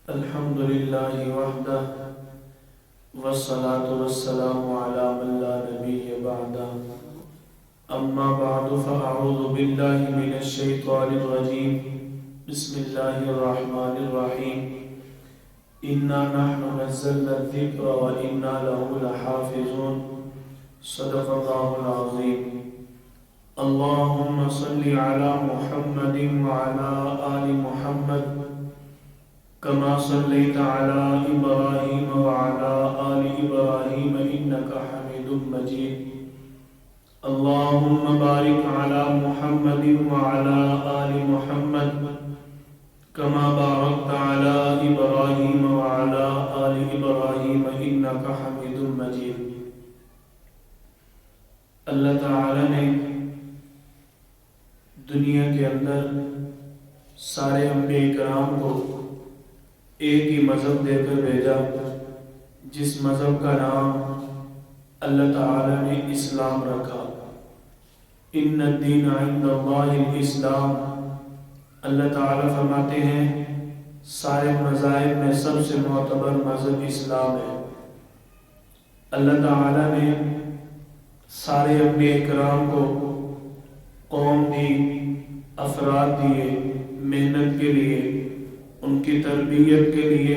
الحمد لله وحده والصلاة والسلام على من لا نبي بعده أما بعد فأعوذ بالله من الشيطان الرجيم بسم الله الرحمن الرحيم إنا نحن نزلنا الذكر وإنا له لحافظون صدق الله العظيم اللهم صل على محمد وعلى آل محمد كما صليت على إبراهيم وعلى آل إبراهيم إنك حميد مجيد اللهم بارك على محمد وعلى آل محمد كما باركت على إبراهيم وعلى آل إبراهيم إنك حميد مجيد اللہ تعالی نے دنیا کے اندر سارے انبیاء کرام کو ایک ہی مذہب دے کر بھیجا، جس مذہب کا نام اللہ تعالی نے اسلام رکھا۔ ان الدین عند اللہ الاسلام۔ اللہ تعالی فرماتے ہیں سارے مذاہب میں سب سے معتبر مذہب اسلام ہے۔ اللہ تعالی نے سارے انبیاء کرام کو قوم دی، افراد دیے، محنت کے لیے، ان کی تربیت کے لیے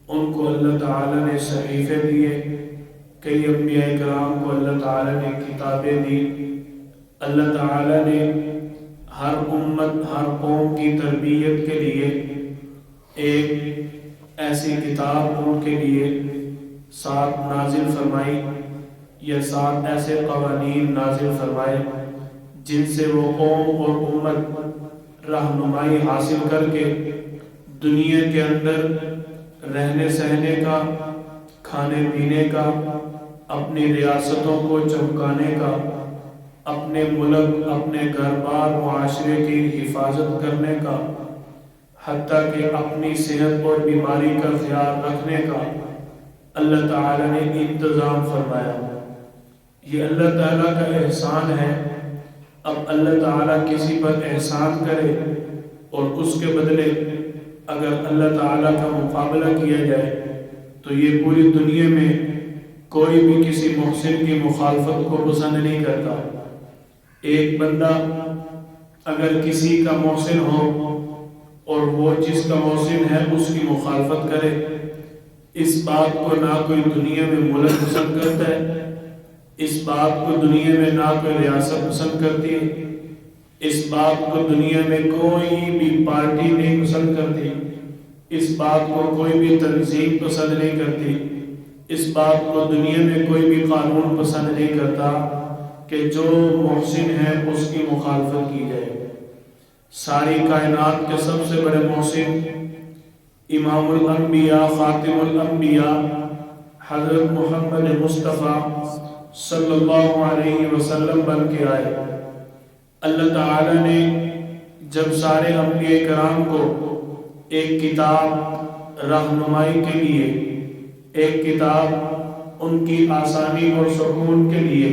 ان کو اللہ تعالی نے صحیفے دیے، کئی انبیاء کرام کو اللہ تعالی نے کتابیں دی۔ اللہ تعالی نے ہر امت، ہر قوم کی تربیت کے لیے ایک ایسی کتاب ان کے لیے ساتھ نازل فرمائی، یا ساتھ ایسے قوانین نازل فرمائے جن سے وہ قوم اور امت رہنمائی حاصل کر کے دنیا کے اندر رہنے سہنے کا، کھانے پینے کا، اپنی ریاستوں کو چمکانے کا، اپنے ملک، اپنے گھر بار، معاشرے کی حفاظت کرنے کا، حتیٰ کہ اپنی صحت اور بیماری کا خیال رکھنے کا اللہ تعالی نے انتظام فرمایا۔ یہ اللہ تعالیٰ کا احسان ہے۔ اب اللہ تعالیٰ کسی پر احسان کرے اور اس کے بدلے اگر اللہ تعالیٰ کا مقابلہ کیا جائے تو یہ پوری دنیا میں کوئی بھی کسی محسن کی مخالفت کو پسند نہیں کرتا۔ ایک بندہ اگر کسی کا محسن ہو اور وہ جس کا محسن ہے اس کی مخالفت کرے، اس بات کو نہ کوئی دنیا میں ملک پسند کرتا ہے، اس بات کو دنیا میں نہ کوئی ریاست پسند کرتی ہے، اس بات کو دنیا میں کوئی بھی پارٹی نہیں پسند کرتی، اس بات کو کوئی بھی تنظیم پسند نہیں کرتی، اس بات کو دنیا میں کوئی بھی قانون پسند نہیں کرتا کہ جو محسن ہے اس کی مخالفت کی جائے۔ ساری کائنات کے سب سے بڑے محسن امام الانبیاء، خاتم الانبیاء حضرت محمد مصطفیٰ صلی اللہ علیہ وسلم بن کے آئے۔ اللہ تعالی نے جب سارے انبیاء کرام کو ایک کتاب رہنمائی کے لیے، ایک کتاب ان کی آسانی اور سکون کے لیے،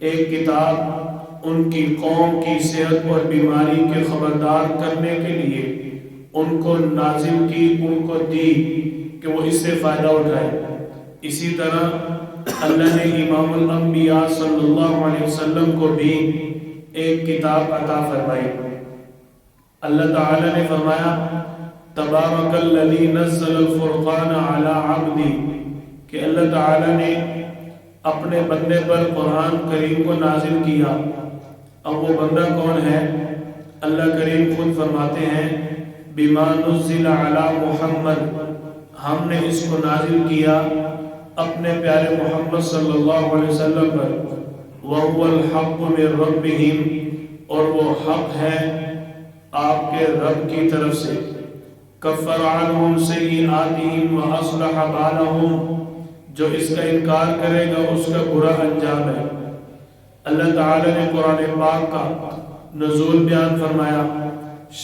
ایک کتاب ان کی قوم کی صحت اور بیماری کے خبردار کرنے کے لیے ان کو نازل کی، ان کو دی کہ وہ اس سے فائدہ اٹھائے، اسی طرح اللہ نے امام الانبیاء صلی اللہ علیہ وسلم کو بھی ایک کتاب عطا فرمائی۔ اللہ تعالی نے فرمایا تبارک الذی نزل الفرقان علی عبدی، کہ اللہ تعالی نے اپنے بندے پر قرآن کریم کو نازل کیا۔ اب وہ بندہ کون ہے؟ اللہ کریم خود فرماتے ہیں بما نزل علی محمد، ہم نے اس کو نازل کیا اپنے پیارے محمد صلی اللہ علیہ وسلم پر، وَهُوَ الْحَقُّ مِنْ رَبِّهِمْ، اور وہ حق ہے آپ کے رب کی طرف سے، كَفَّرَ عَنْهُمْ سَيِّئَاتِهِمْ وَأَصْلَحَ بَالَهُمْ، جو اس کا انکار کرے گا اس کا برا انجام ہے۔ اللہ تعالی نے قرآن پاک کا نزول بیان فرمایا،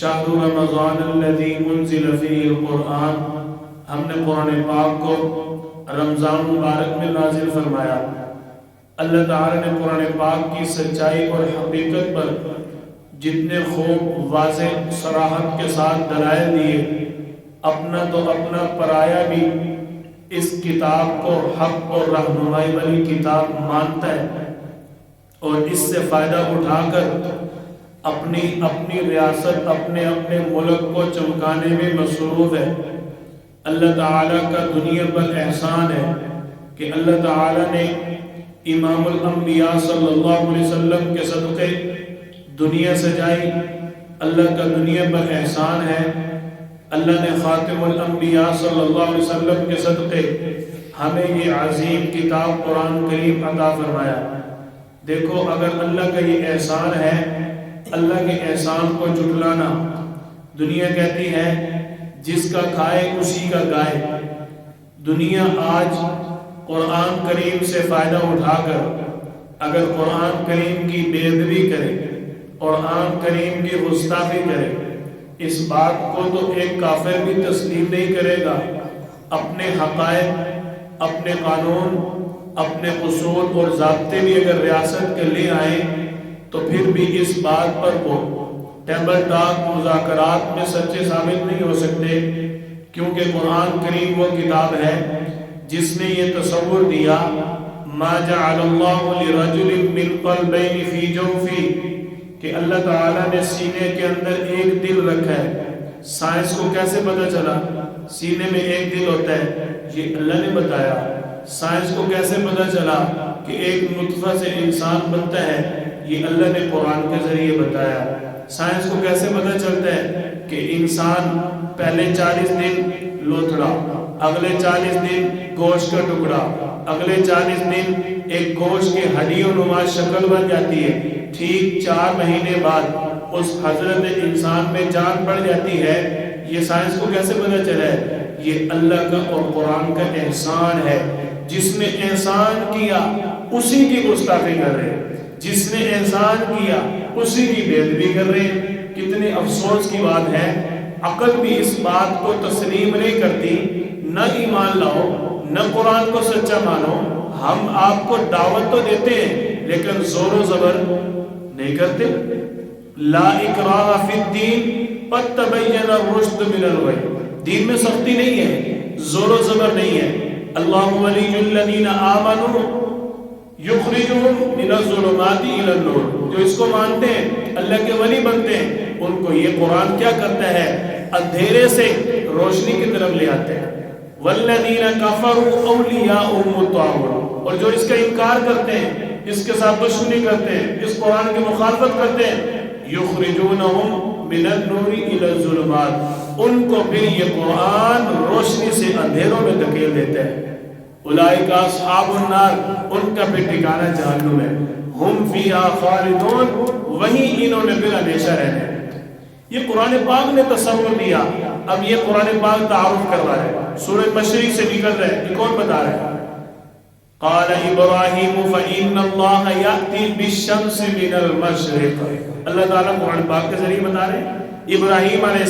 شہر رمضان الذی انزل فیہ القرآن، ہم نے قرآن پاک کو رمضان مبارک میں نازل فرمایا۔ اللہ تعالی نے قرآن پاک کی سچائی اور حقیقت پر جتنے خوب واضح صراحت کے ساتھ دلائل دیے، اپنا تو اپنا پرایا بھی اس کتاب کو حق اور رہنمائی والی کتاب مانتا ہے اور اس سے فائدہ اٹھا کر اپنی ریاست اپنے ملک کو چمکانے میں مصروف ہے۔ اللہ تعالیٰ کا دنیا پر احسان ہے کہ اللہ تعالیٰ نے امام الانبیاء صلی اللہ علیہ وسلم کے صدقے دنیا سجائی۔ اللہ کا دنیا پر احسان ہے، اللہ نے خاتم الانبیاء صلی اللہ علیہ وسلم کے صدقے ہمیں یہ عظیم کتاب قرآن کریم عطا فرمایا۔ دیکھو اگر اللہ کا یہ احسان ہے، اللہ کے احسان کو جھٹلانا، دنیا کہتی ہے جس کا کھائے اسی کا گائے۔ دنیا آج قرآن کریم سے فائدہ اٹھا کر اگر قرآن کریم کی بے ادبی کرے، قرآن کریم کی گستاخی کرے، اس بات کو تو ایک کافر بھی تسلیم نہیں کرے گا۔ اپنے حقائق، اپنے قانون، اپنے اصول اور ضابطے بھی اگر ریاست کے لے آئیں تو پھر بھی اس بات پر وہ ٹیبل ٹاک مذاکرات میں سچے ثابت نہیں ہو سکتے، کیونکہ قرآن کریم وہ کتاب ہے جس نے یہ تصور دیا ما جعل اللہ لرجل من قلبین فی جوفی، کہ اللہ تعالیٰ نے سینے کے اندر ایک دل رکھا ہے۔ سائنس کو کیسے پتہ چلا سینے میں ایک دل ہوتا ہے؟ یہ اللہ نے بتایا۔ سائنس کو کیسے پتہ چلا کہ ایک نطفہ سے انسان بنتا ہے؟ یہ اللہ نے قرآن کے ذریعے بتایا۔ سائنس کو کیسے پتہ چلتا ہے کہ انسان پہلے 40 دن لوتھڑا، اگلے 40 دن گوشت کا ٹکڑا، اگلے 40 دن ایک گوشت کی ہڈیوں نما شکل بن جاتی ہے، ٹھیک 4 مہینے بعد اس حضرت انسان میں جان پڑ جاتی ہے۔ یہ سائنس کو کیسے پتہ چلا ہے؟ یہ اللہ کا اور قرآن کا احسان ہے۔ جس نے احسان کیا اسی کی گستاخی کر رہے ہیں، جس نے احسان کیا اسی کی بے ادبی کر رہے ہیں۔ کتنے افسوس کی بات ہے، عقل بھی اس بات کو تسلیم نہیں کرتی۔ نہ ایمان لاؤ، نہ قرآن کو سچا مانو۔ ہم آپ کو دعوت تو دیتے ہیں لیکن زور و زبر نہیں کرتے۔ لا اکراہ فی الدین قد تبین الرشد من الغی، دین میں سختی نہیں ہے، زور و زبر نہیں ہے۔ اللہ ولی الذین آمنوا یخرجہم من الظلمات الی النور، جو اس کو مانتے ہیں اللہ کے ولی بنتے ہیں، ان کو یہ قرآن کیا کرتا ہے؟ اندھیرے سے روشنی کی طرف لے آتے ہیں۔ والذین کفروا اولیاؤہم الطاغوت، اور جو اس کا انکار کرتے ہیں، اس کے ساتھ دشمنی کرتے ہیں، اس قرآن کی مخالفت کرتے ہیں، یخرجونہم من النور الی الظلمات، ان کو پھر یہ قرآن روشنی سے اندھیروں میں دھکیل دیتا ہے۔ اولئک اصحاب النار، ان کا پھر ٹھکانہ جہنم ہے، ہم فیہا خالدون، وہیں انہوں نے پھر ہمیشہ رہنا ہے۔ یہ قرآن پاک نے تصور دیا۔ اب یہ قرآن پاک تعارف کروا رہا ہے، سورہ مشرق سے نکل رہا ہے، یہ کون بتا رہا ہے؟ قال ابراہیم فإن اللہ یأتی بالشمس من المشرق، اللہ تعالیٰ قرآن پاک کے ذریعے بتا رہے ہیں۔ ابراہیم علیہ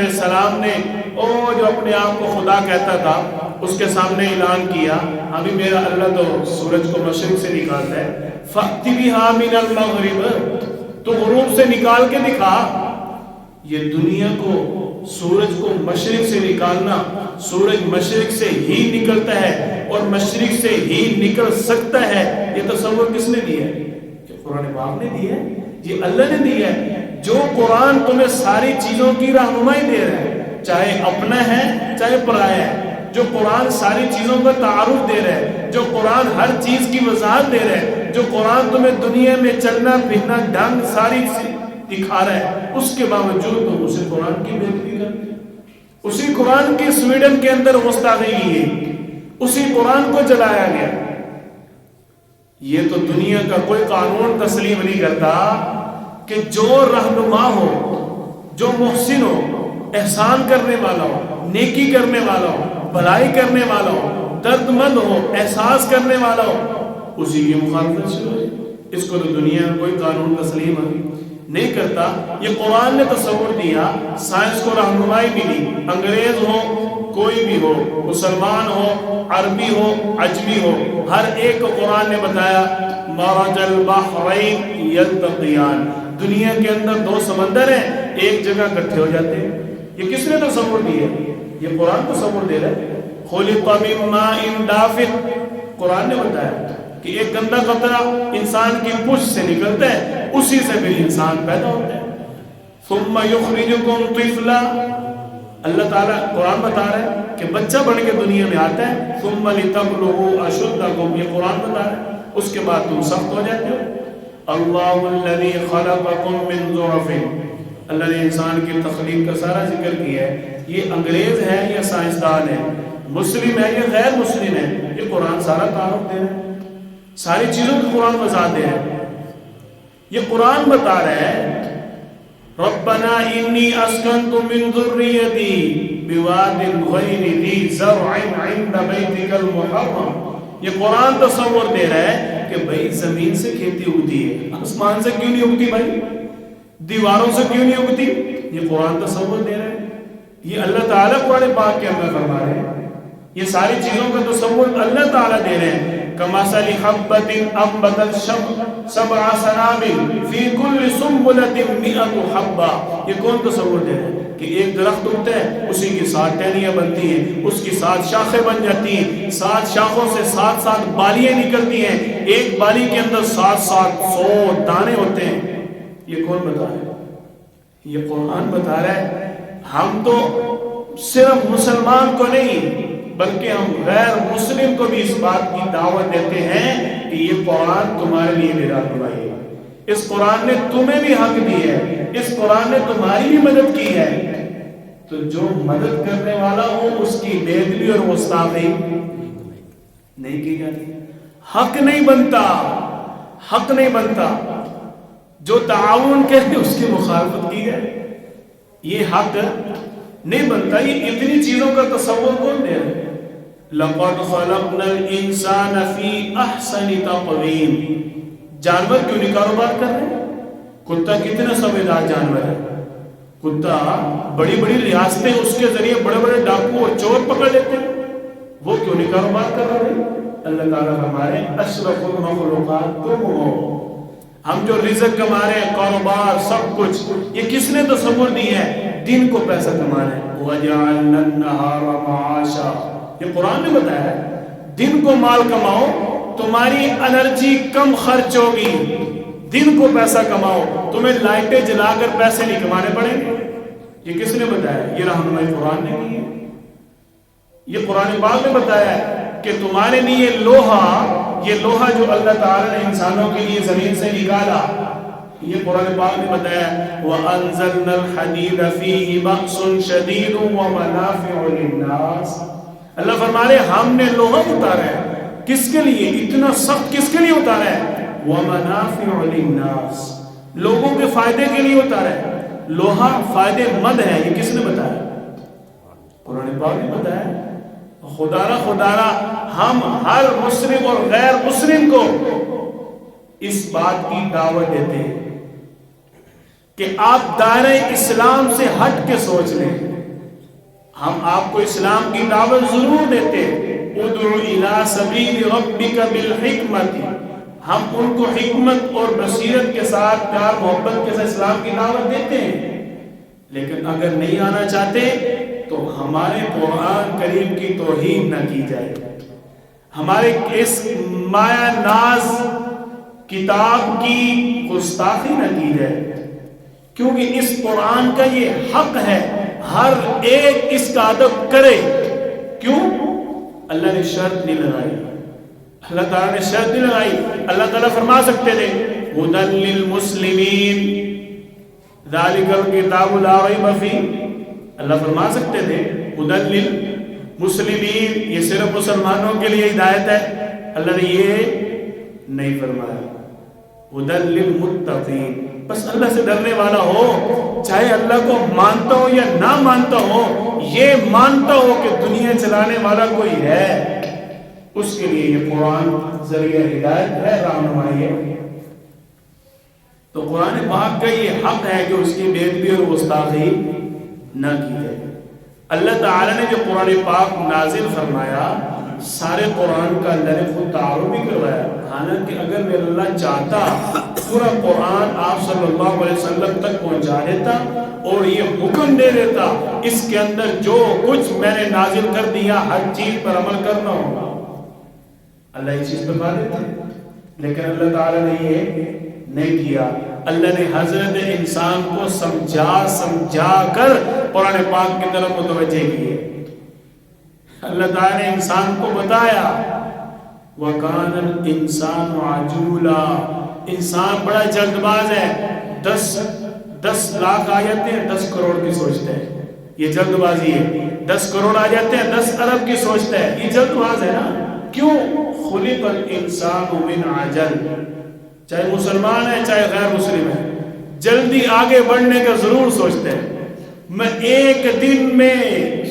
السلام نے او جو اپنے آپ کو خدا کہتا تھا، اس کے سامنے اعلان کیا، ابھی میرا اللہ تو سورج کو مشرق سے نکالتا ہے، فأت بہا من المغرب، تو غروب سے نکال کے دکھا۔ یہ دنیا کو سورج کو مشرق سے نکالنا، سورج مشرق سے ہی نکلتا ہے اور مشرق سے ہی نکل سکتا ہے، یہ تصور کس نے دیا ہے؟ کہ قرآن پاک نے دیا ہے، یہ اللہ نے دیا ہے۔ جو قرآن تمہیں ساری چیزوں کی رہنمائی دے رہا ہے، چاہے اپنا ہے چاہے پرایا ہے، جو قرآن ساری چیزوں کا تعارف دے رہا ہے، جو قرآن ہر چیز کی وضاحت دے رہا ہے، جو قرآن تمہیں دنیا میں چلنا پھرنا ڈھنگ ساری دکھا رہا ہے، اس کے باوجود تم اسے قرآن کی بے ادبی کرتے، اسی قرآن کی سویڈن کے اندر گستاخی کی گئی، اسی قرآن کو جلایا گیا۔ یہ تو دنیا کا کوئی قانون تسلیم نہیں کرتا کہ جو رہنما ہو، جو محسن ہو، احسان کرنے والا ہو، نیکی کرنے والا ہو، بھلائی کرنے والا ہو، درد مند ہو، احساس کرنے والا ہو، اسی کی مخالفت شروع ہے۔ اس کو تو دنیا میں کوئی قانون تسلیم نہیں کرتا۔ یہ قرآن نے تصور دیا، سائنس کو رہنمائی ملی، انگریز ہو کوئی بھی ہو، مسلمان ہو، عربی ہو، عجمی ہو، ہر ایک کو قرآن نے بتایا مرج البحرین یلتقیان، دنیا کے اندر دو سمندر ہیں، ایک جگہ اکٹھے ہو جاتے ہیں۔ یہ کس نے تصور دیا؟ یہ قرآن تصور دے رہا ہے. خلق من ماء دافق، قرآن نے بتایا کہ ایک گندا قطرہ انسان کی پشت سے نکلتا ہے، اسی سے بھی انسان پیدا ہوتا ہے. ثم یخرجکم طفلا، اللہ تعالیٰ قرآن بتا رہا ہے کہ بچہ بن کے دنیا میں آتا ہے. ثم لتبلغوا اشدکم، یہ قرآن بتا رہا ہے، اس کے بعد تم سخت ہو جاتے ہو. اللہ الذی خلقکم من ضعف، اللہ نے انسان کی تخلیق کا سارا ذکر کیا ہے. یہ انگریز ہے یا سائنسدان ہے، مسلم ہے یا غیر مسلم ہے، یہ قرآن سارا تعارف دے رہا ہے، ساری چیزوں کو قرآن بتا دے رہا ہے. یہ قرآن بتا رہا ہے ربنا انی اسکنت من ذریتی بواد غیر ذی زرع عند بیتک المحرم. یہ قرآن تصور دے رہا ہے کہ بھئی زمین سے کھیتی اگتی ہے، آسمان سے کیوں نہیں اگتی بھائی، دیواروں سے کیوں نہیں اگتی؟ یہ قرآن تصور دے رہا ہے. یہ اللہ تعالیٰ قرآن پاک کے اندر فرما رہے ہیں، یہ ساری چیزوں کا تصور اللہ تعالیٰ دے رہے ہیں. کمثل حبۃ انبتت سبع سنابل فی کل سنبلۃ مئۃ حبہ. یہ کون تصور دے رہے ہیں کہ ایک درخت اگتا ہے، اسی کی 7 ٹہنیاں بنتی ہیں، اس کی 7 شاخیں بن جاتی ہیں، 7 شاخوں سے 7 بالیاں نکلتی ہیں، ایک بالی کے اندر 100 دانے ہوتے ہیں. یہ کون بتا رہا ہے؟ یہ قرآن بتا رہا ہے. ہم تو صرف مسلمان کو نہیں بلکہ ہم غیر مسلم کو بھی اس بات کی دعوت دیتے ہیں کہ یہ قرآن تمہارے لیے بھی رہنمائی ہے. اس قرآن نے تمہیں بھی حق دی ہے، اس قرآن نے تمہاری بھی مدد کی ہے. تو جو مدد کرنے والا ہو اس کی بے دلی اور گستاخی نہیں کی جاتی. حق نہیں بنتا، حق نہیں بنتا. جو تعاون کرے اس کی مخالفت کی جائے، یہ حق نہیں بنتا. یہ اتنی چیزوں کا تصور کون دے رہا ہے؟ لَقَدْ خَلَقْنَا الْإِنسَانَ فِي أَحْسَنِ تَقْوِيمٍ. جانور کیوں نہیں کاروبار کر رہے ہیں؟ کتا کتنا سمجھدار جانور ہے. کتا بڑی بڑی ریاستیں اس کے ذریعے بڑے بڑے ڈاکو اور چور پکڑ لیتے ہیں، وہ کیوں نہیں کاروبار کر رہے ہیں؟ اللہ تعالیٰ ہمارے اشرف المخلوقات تم ہو. ہم جو رزق کما رہے ہیں، کاروبار، سب کچھ، یہ کس نے تصور دی ہے؟ دن کو پیسہ کمانا ہے. وَجَعَلْنَا النَّهَارَ مَعَاشًا، یہ قرآن نے بتایا ہے دن کو مال کماؤ، تمہاری انرجی کم خرچ ہوگی. دن کو پیسہ کماؤ، تمہیں لائٹیں جلا کر پیسے نہیں کمانے پڑیں گے. یہ کس نے بتایا؟ یہ رہنمائی قرآن نے کی ہے. یہ قرآن پاک نے بتایا ہے کہ تمہارے لیے لوہا، یہ لوہا جو اللہ تعالی نے انسانوں کے لیے زمین سے نکالا، یہ قرآن پاک نے بتایا وَأَنزَلْنَا الْحَدِيدَ فِيهِ بَأْسٌ شَدِيدٌ وَمَنَافِعُ لِلنَّاسِ. اللہ فرما رہے ہم نے لوہا اتارا ہے، کس کے لیے؟ اتنا سخت کس کے لیے اتارا ہے؟ وَمَنَافِعُ لِلنَّاسِ، لوگوں کے فائدے کے لیے اتارا ہے. لوہا فائدے مند ہے. یہ کس نے بتایا؟ قرآن پاک نے بتایا. خدا ہم ہر مسلم اور غیر مسلم کو اس بات کی دعوت دیتے ہیں کہ آپ دائرہ اسلام سے ہٹ کے سوچ لیں. ہم آپ کو اسلام کی دعوت ضرور دیتے ہیں. ادعو الی سبیل ربک بالحکمت، ہم ان کو حکمت اور بصیرت کے ساتھ، پیار محبت کے ساتھ اسلام کی دعوت دیتے ہیں. لیکن اگر نہیں آنا چاہتے تو ہمارے قرآن کریم کی توہین نہ کی جائے، ہمارے اس مایا ناز کتاب کی گستاخی نہ کی جائے، کیونکہ اس قرآن کا یہ حق ہے ہر ایک اس کا ادب کرے. کیوں؟ اللہ نے شرط نہیں لگائی، اللہ تعالیٰ نے شرط نہیں لگائی. اللہ تعالیٰ فرما سکتے تھے ہدی للمسلمین ذالک الکتاب لا ریب فیہ. اللہ فرما سکتے تھے ہدی للمسلمین، یہ صرف مسلمانوں کے لیے ہدایت ہے. اللہ نے یہ نہیں فرمایا. ہدی للمتقین، بس اللہ سے ڈرنے والا ہو، چاہے اللہ کو مانتا ہو یا نہ مانتا ہو، یہ مانتا ہو کہ دنیا چلانے والا کوئی ہے، اس کے لیے یہ قرآن ذریعہ ہدایت ہے، رہنمائی ہے. تو قرآن پاک کا یہ حق ہے کہ اس کی بے ادبی اور گستاخی نہ کی جائے. اللہ تعالی نے جو قرآن پاک نازل فرمایا، سارے قرآن کا اللہ نے خود تعارف بھی کروایا. حالانکہ اگر میرا اللہ چاہتا پورا قرآن آپ صلی اللہ علیہ وسلم تک پہنچا دیتا اور یہ حکم دے دیتا اس کے اندر جو کچھ میں نے نازل کر دیا ہر چیز پر عمل کرنا ہوگا، اللہ یہ چیز بتا دیتے، لیکن اللہ تعالیٰ نے یہ نہیں کیا۔ اللہ نے حضرت انسان کو سمجھا کر قرآن پاک کی طرف متوجہ کیے۔ اللہ تعالیٰ نے انسان کو بتایا وَكَانَ الْإِنسَانُ عَجُولًا، انسان بڑا جلد باز ہے، 10 لاکھ آ جاتے ہیں 10 کروڑ کی سوچتا ہے، یہ جلد بازی ہے۔ 10 کروڑ آ جاتے ہیں 10 ارب کی سوچتا ہے، یہ جلد باز ہے نا۔ کیوں؟ خُلِقَ الْإِنسَانُ مِنْ عَجَلٍ، چاہے مسلمان ہے چاہے غیر مسلم ہے، جلدی آگے بڑھنے کا ضرور سوچتے ہیں۔ میں ایک دن میں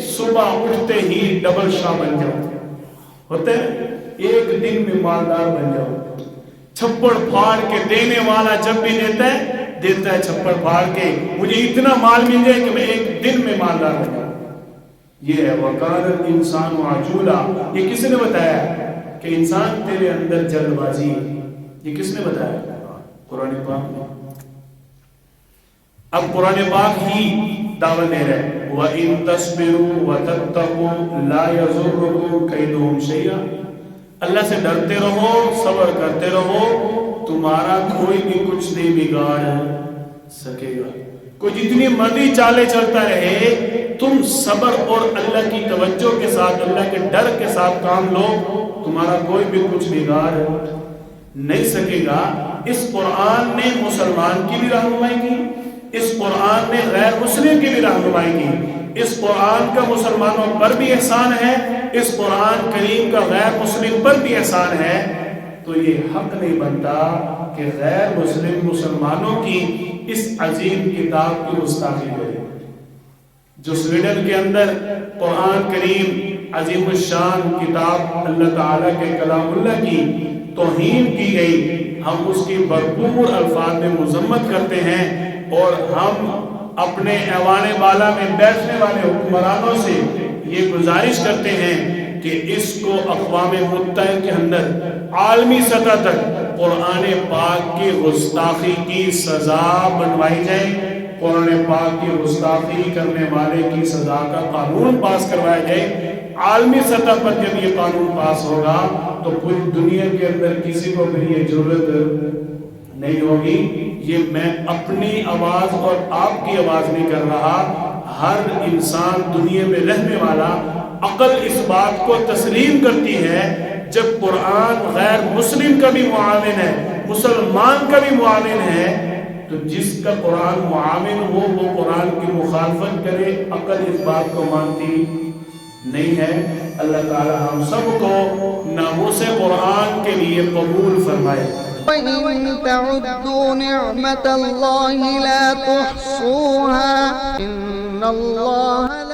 صبح اٹھتے ہی ڈبل شاہ بن جاؤں، ہوتے ہیں ایک دن میں مالدار بن جاؤں، چھپڑ پھاڑ کے دینے والا جب بھی دیتا ہے چھپڑ پھاڑ کے، مجھے اتنا مال مل جائے کہ میں ایک دن میں مالدار بن جاؤں۔ یہ ہے وَقَالَ الْإِنسَانُ عَجُولًا۔ یہ کس نے بتایا کہ انسان تیرے اندر جلد بازی ہے؟ یہ کس نے بتایا؟ قرآن پاک نے۔ اب قرآن پاک ہی دعوت دے رہے ہیں وَإِن تَصْبِرُوا وَتَتَّقُوا لَا يَضُرُّكُمْ كَيْدُهُمْ شَيْئًا، اللہ سے ڈرتے رہو، صبر کرتے رہو، تمہارا کوئی بھی کچھ نہیں بگاڑ سکے گا۔ کوئی جتنی مرضی چالے چلتا رہے، تم صبر اور اللہ کی توجہ کے ساتھ، اللہ کے ڈر کے ساتھ کام لو، تمہارا کوئی بھی کچھ بگاڑ نہیں سکے گا۔ اس قرآن نے مسلمان کی بھی رہنمائی کی، اس قرآن نے غیر مسلم کی بھی رہنمائی کی، اس قرآن کا مسلمانوں پر بھی احسان ہے، اس قرآن کریم کا غیر مسلم پر بھی احسان ہے۔ تو یہ حق نہیں بنتا کہ غیر مسلم مسلمانوں کی اس عظیم کتاب کی گستاخی کرے۔ جو سویڈن کے اندر قرآن کریم عظیم الشان کتاب اللہ تعالیٰ کے کلام اللہ کی توہین کی گئی، ہم اس کی بھرپور الفاظ میں مذمت کرتے ہیں، اور ہم اپنے ایوان بالا میں بیٹھنے والے حکمرانوں سے یہ گزارش کرتے ہیں کہ اس کو اقوام متحدہ کے اندر عالمی سطح تک قرآن پاک کی گستاخی کی سزا بنوائی جائے، قرآن پاک کی گستاخی کرنے والے کی سزا کا قانون پاس کروایا جائے۔ عالمی سطح پر جب یہ قانون پاس ہوگا تو پوری دنیا کے اندر کسی کو بھی یہ ضرورت نہیں ہوگی۔ یہ میں اپنی آواز اور آپ کی آواز نہیں کر رہا، ہر انسان دنیا میں رہنے والا عقل اس بات کو تسلیم کرتی ہے جب قرآن غیر مسلم کا بھی معاون ہے، مسلمان کا بھی معاون ہے، تو جس کا قرآن معاون ہو وہ قرآن کی مخالفت کرے، عقل اس بات کو مانتی نہیں ہے۔ اللہ تعالی ہم سب کو ناموس قرآن کے لیے قبول فرمائے۔ وَإِن تَعُدُّوا نِعْمَةَ اللَّهِ لَا تُحْصُوهَا إِنَّ اللَّهَ